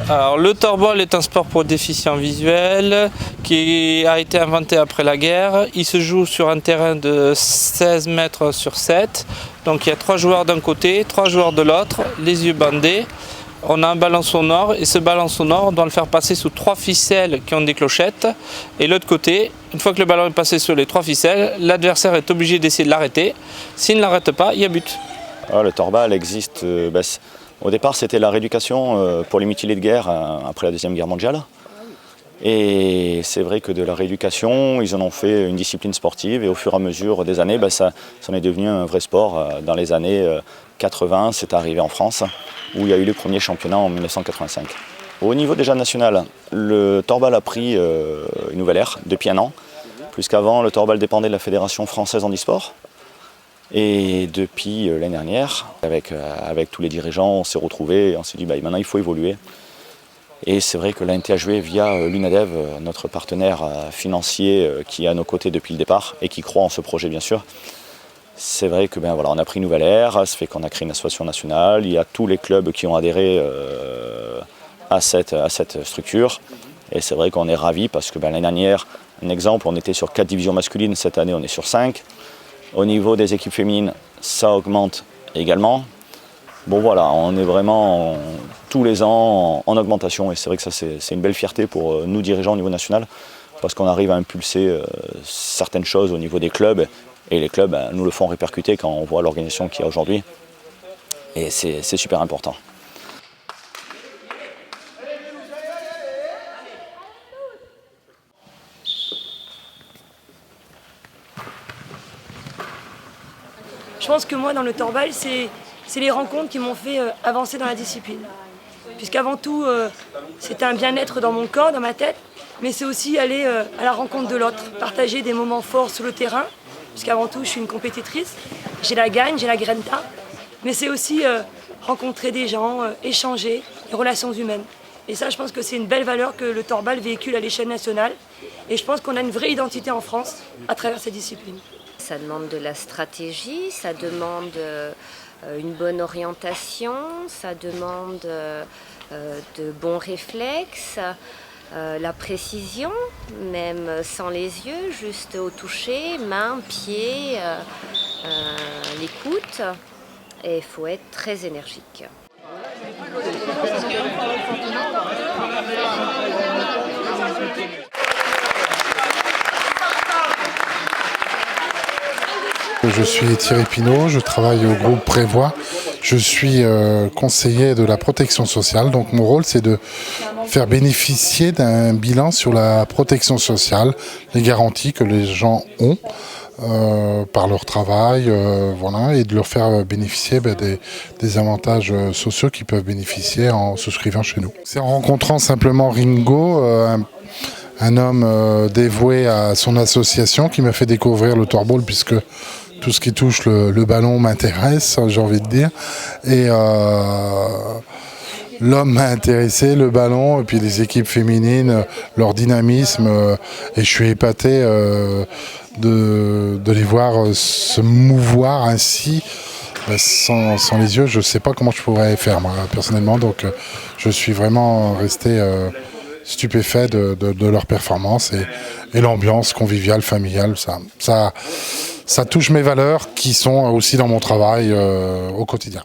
Alors, le torball est un sport pour déficients visuels qui a été inventé après la guerre. Il se joue sur un terrain de 16 mètres sur 7. Donc il y a 3 joueurs d'un côté, 3 joueurs de l'autre, les yeux bandés. On a un ballon sonore et ce ballon sonore, on doit le faire passer sous 3 ficelles qui ont des clochettes. Et l'autre côté, une fois que le ballon est passé sur les 3 ficelles, l'adversaire est obligé d'essayer de l'arrêter. S'il ne l'arrête pas, il y a but. Le torball existe. Au départ, c'était la rééducation pour les mutilés de guerre après la Deuxième Guerre mondiale. Et c'est vrai que de la rééducation, ils en ont fait une discipline sportive et au fur et à mesure des années, ça en est devenu un vrai sport. Dans les années 80, c'est arrivé en France où il y a eu le premier championnat en 1985. Au niveau déjà national, le torball a pris une nouvelle ère depuis un an, puisqu'avant le torball dépendait de la Fédération française handisport. Et depuis l'année dernière, avec tous les dirigeants, on s'est retrouvés et on s'est dit maintenant il faut évoluer. Et c'est vrai que l'ANTHV via l'UNADEV, notre partenaire financier qui est à nos côtés depuis le départ et qui croit en ce projet bien sûr, c'est vrai que on a pris une nouvelle ère, ça fait qu'on a créé une association nationale, il y a tous les clubs qui ont adhéré à cette structure. Et c'est vrai qu'on est ravis parce que l'année dernière, un exemple, on était sur 4 divisions masculines, cette année on est sur 5. Au niveau des équipes féminines, ça augmente également. On est vraiment tous les ans en augmentation et c'est vrai que ça c'est une belle fierté pour nous dirigeants au niveau national parce qu'on arrive à impulser certaines choses au niveau des clubs et les clubs nous le font répercuter quand on voit l'organisation qu'il y a aujourd'hui et c'est super important. Je pense que moi, dans le torball, c'est les rencontres qui m'ont fait avancer dans la discipline. Puisqu'avant tout, c'était un bien-être dans mon corps, dans ma tête, mais c'est aussi aller à la rencontre de l'autre, partager des moments forts sur le terrain, puisqu'avant tout, je suis une compétitrice, j'ai la gagne, j'ai la grinta, mais c'est aussi rencontrer des gens, échanger, les relations humaines. Et ça, je pense que c'est une belle valeur que le torball véhicule à l'échelle nationale, et je pense qu'on a une vraie identité en France à travers cette discipline. Ça demande de la stratégie, ça demande une bonne orientation, ça demande de bons réflexes, la précision, même sans les yeux, juste au toucher, main, pied, l'écoute. Et il faut être très énergique. Je suis Thierry Pinault, je travaille au groupe Prévoit. Je suis conseiller de la protection sociale. Donc mon rôle, c'est de faire bénéficier d'un bilan sur la protection sociale, les garanties que les gens ont par leur travail, et de leur faire bénéficier des avantages sociaux qu'ils peuvent bénéficier en souscrivant chez nous. C'est en rencontrant simplement Ringo, un homme dévoué à son association qui m'a fait découvrir le torball puisque tout ce qui touche le ballon m'intéresse, j'ai envie de dire. Et l'homme m'a intéressé, le ballon, et puis les équipes féminines, leur dynamisme. Et je suis épaté de les voir se mouvoir ainsi. Sans les yeux, je ne sais pas comment je pourrais faire, moi, personnellement. Donc je suis vraiment resté stupéfait de leur performance et l'ambiance conviviale, familiale. Ça touche mes valeurs qui sont aussi dans mon travail au quotidien.